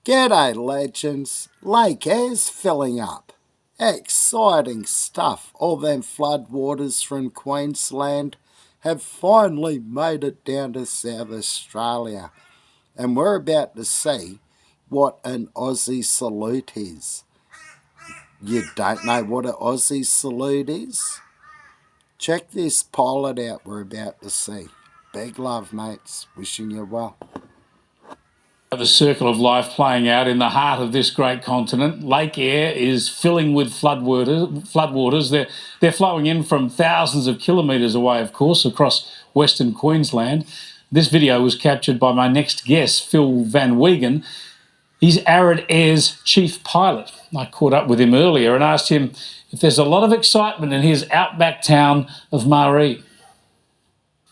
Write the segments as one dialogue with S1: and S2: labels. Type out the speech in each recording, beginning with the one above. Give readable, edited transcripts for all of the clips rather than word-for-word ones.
S1: G'day legends, Lake Aire's filling up. Exciting stuff. All them floodwaters from Queensland have finally made it down to South Australia. And we're about to see what an Aussie Salute is. You don't know what an Aussie Salute is? Check this pilot out we're about to see. Big love, mates. Wishing you well.
S2: The circle of life playing out in the heart of this great continent. Lake Eyre is filling with floodwaters. They're flowing in from thousands of kilometres away, of course, across Western Queensland. This video was captured by my next guest, Phil Van Wiegen. He's Arid Air's chief pilot. I caught up with him earlier and asked him if there's a lot of excitement in his outback town of Maree.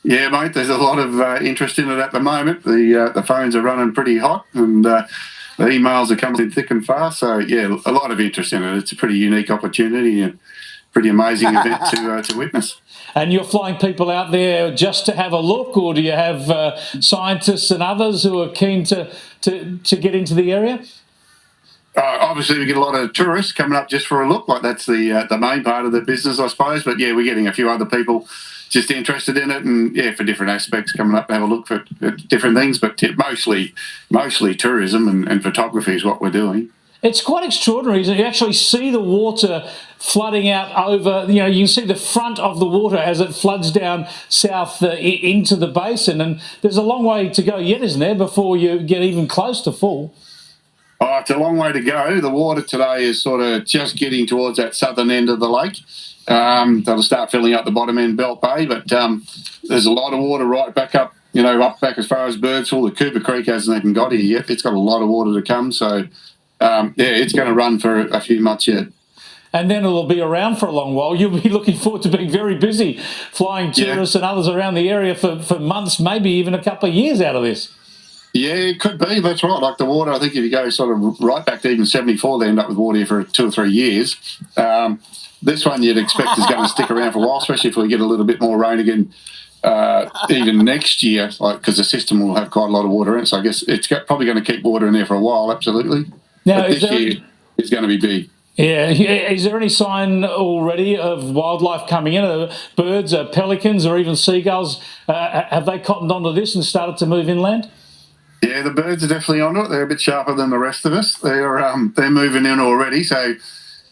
S3: Yeah, mate, there's a lot of interest in it at the moment. The phones are running pretty hot and the emails are coming in thick and fast. So, yeah, a lot of interest in it. It's a pretty unique opportunity and pretty amazing event to witness.
S2: And you're flying people out there just to have a look, or do you have scientists and others who are keen to get into the area?
S3: Obviously, we get a lot of tourists coming up just for a look. Like that's the main part of the business, I suppose. But, yeah, we're getting a few other people just interested in it, and yeah, for different aspects, coming up to have a look at different things, but mostly tourism and photography is what we're doing.
S2: It's quite extraordinary. You actually see the water flooding out over, you can see the front of the water as it floods down south into the basin, and there's a long way to go yet, isn't there, before you get even close to full?
S3: Oh, it's a long way to go. The water today is sort of just getting towards that southern end of the lake. That'll start filling up the bottom end Belt Bay, but there's a lot of water right back up, up back as far as Birdsville. The Cooper Creek hasn't even got here yet. It's got a lot of water to come, so it's going to run for a few months yet.
S2: And then it'll be around for a long while. You'll be looking forward to being very busy flying tourists and others around the area for months, maybe even a couple of years out of this.
S3: Yeah, it could be. That's right. Like the water, I think if you go sort of right back to even 74, they end up with water here for 2 or 3 years. This one you'd expect is going to stick around for a while, especially if we get a little bit more rain again even next year, because the system will have quite a lot of water in it. So I guess it's probably going to keep water in there for a while, absolutely.
S2: Now,
S3: but this year it's going to be big.
S2: Yeah. Is there any sign already of wildlife coming in? Birds, pelicans, or even seagulls, have they cottoned onto this and started to move inland?
S3: Yeah, the birds are definitely on it. They're a bit sharper than the rest of us. They're moving in already. So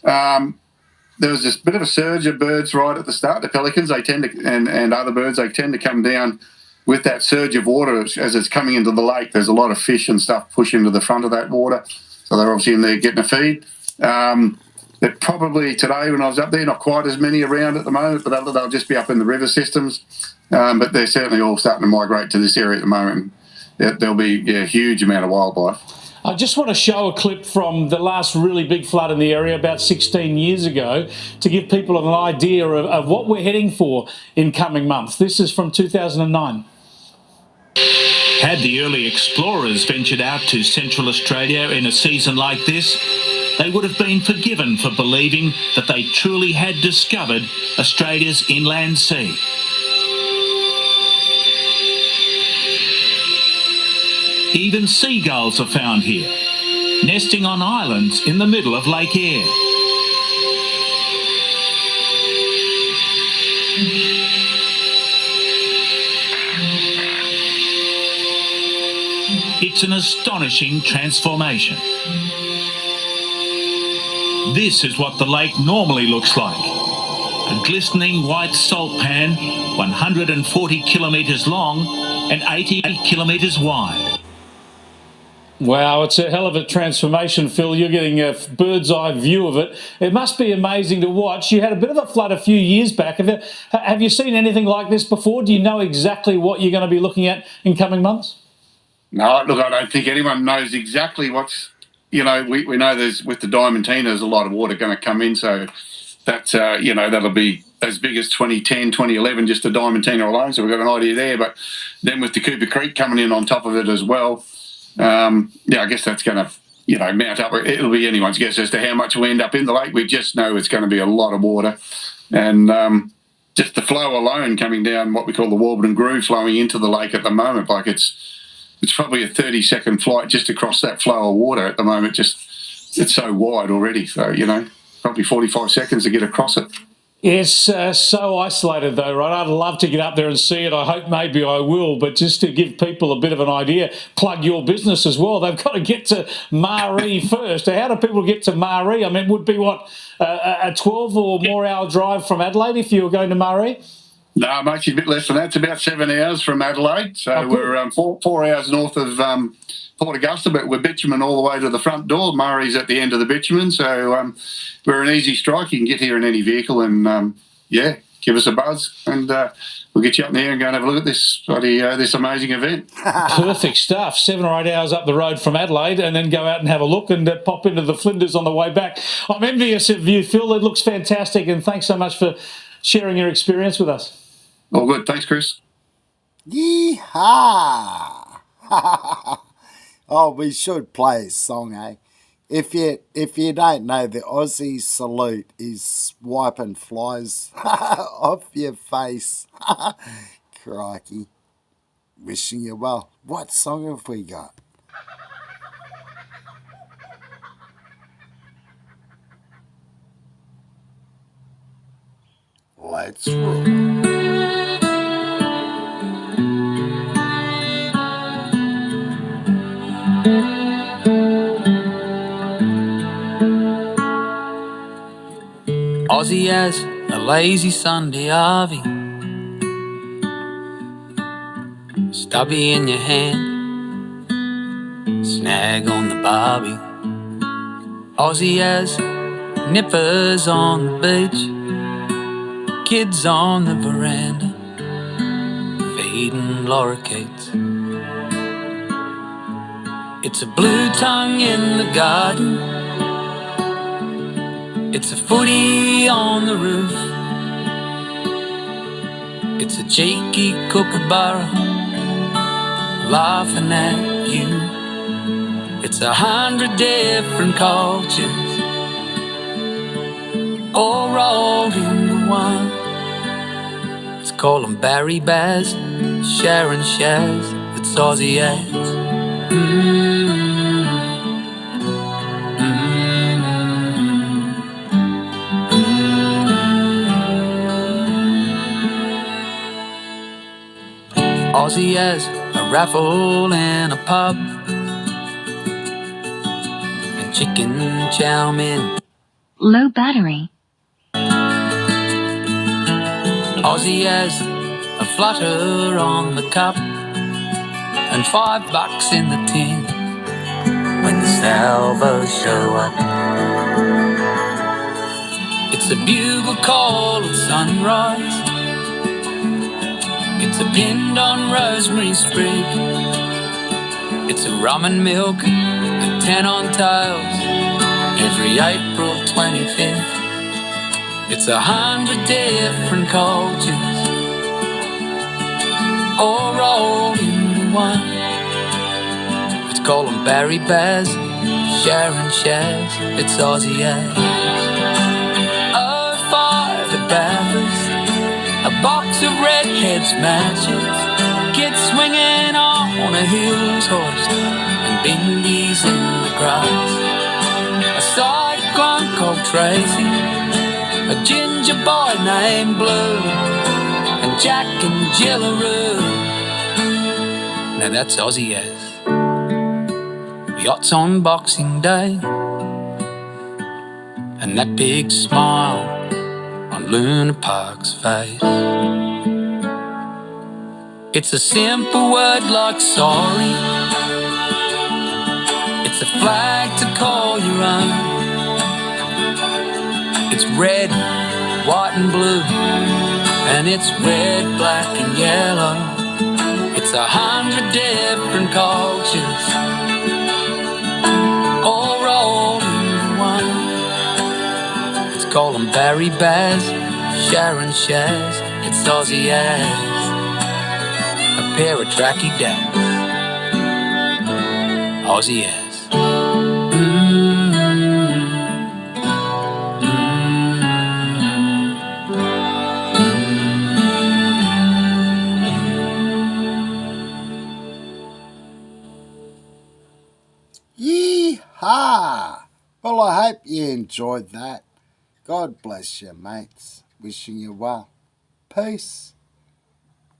S3: there was this bit of a surge of birds right at the start. The pelicans, they tend to, and other birds, they tend to come down with that surge of water as it's coming into the lake. There's a lot of fish and stuff push into the front of that water. So they're obviously in there getting a feed. They're probably today when I was up there, not quite as many around at the moment, but they'll just be up in the river systems. But they're certainly all starting to migrate to this area at the moment. There'll be a huge amount of wildlife.
S2: I just want to show a clip from the last really big flood in the area about 16 years ago to give people an idea of what we're heading for in coming months. This is from 2009.
S4: Had the early explorers ventured out to Central Australia in a season like this, they would have been forgiven for believing that they truly had discovered Australia's inland sea. Even seagulls are found here, nesting on islands in the middle of Lake Eyre. It's an astonishing transformation. This is what the lake normally looks like. A glistening white salt pan, 140 kilometres long and 80 kilometres wide.
S2: Wow, it's a hell of a transformation, Phil. You're getting a bird's eye view of it. It must be amazing to watch. You had a bit of a flood a few years back. Have you seen anything like this before? Do you know exactly what you're going to be looking at in coming months?
S3: No, look, I don't think anyone knows exactly what's, we know there's, with the Diamantina, there's a lot of water going to come in. So that's, that'll be as big as 2010, 2011, just the Diamantina alone. So we've got an idea there. But then with the Cooper Creek coming in on top of it as well, I guess that's going to, mount up. It'll be anyone's guess as to how much will end up in the lake. We just know it's going to be a lot of water. And just the flow alone coming down what we call the Warburton Groove flowing into the lake at the moment, like it's it's probably a 30-second flight just across that flow of water at the moment. Just it's so wide already. So, probably 45 seconds to get across it.
S2: Yes, so isolated though, right? I'd love to get up there and see it. I hope maybe I will, but just to give people a bit of an idea, plug your business as well. They've got to get to Maree first. How do people get to Maree? I mean, it would be a 12 or more hour drive from Adelaide if you were going to Maree?
S3: No, I'm actually a bit less than that. It's about 7 hours from Adelaide. So we're 4 hours north of Port Augusta, but we're bitumen all the way to the front door. Murray's at the end of the bitumen. So we're an easy strike. You can get here in any vehicle and, give us a buzz and we'll get you up there and go and have a look at this amazing event.
S2: Perfect stuff. 7 or 8 hours up the road from Adelaide and then go out and have a look and pop into the Flinders on the way back. I'm envious of you, Phil. It looks fantastic and thanks so much for sharing your experience with us.
S3: All good. Thanks, Chris.
S1: Yeehaw! Oh, we should play a song, eh? If you don't know, the Aussie Salute is wiping flies off your face. Crikey. Wishing you well. What song have we got? Let's roll.
S5: Aussie has a lazy Sunday Harvey, stubby in your hand, snag on the barbie. Aussie has nippers on the beach, kids on the veranda, feeding lorikeets. It's a blue tongue in the garden, it's a footy on the roof, it's a cheeky kookaburra laughing at you. It's 100 different cultures all rolled into one. Let's call them Barry Baz, Sharon Shaz, it's Aussie as. Aussie has a raffle and a pub, and chicken chow mein.
S6: Low battery.
S5: Aussie has a flutter on the cup, and $5 in the tin when the salvos show up. It's a bugle call at sunrise, it's a pinned on rosemary sprig, it's a rum and milk, a 10 on tails, every April 25th. It's 100 different cultures all rolled into one. Let's call them Barry Baz, Sharon Shaz, it's Aussie as. 05 at Bathurst, a box of redheads matches, kids swinging on a Hills horse, and bindies in the grass. A cyclone called Tracy, a ginger boy named Blue, and Jack and Jillaroo. Now that's Aussie as. Yachts on Boxing Day, and that big smile on Luna Park's face. It's a simple word like sorry, it's a flag to call your own. It's red, white and blue, and it's red, black and yellow. It's 100 different cultures all rolled into one. Let's call them Barry Baz, Sharon Shaz, it's Aussie as. A pair of tracky dads, Aussie as.
S1: Ha! Well, I hope you enjoyed that. God bless you, mates. Wishing you well. Peace.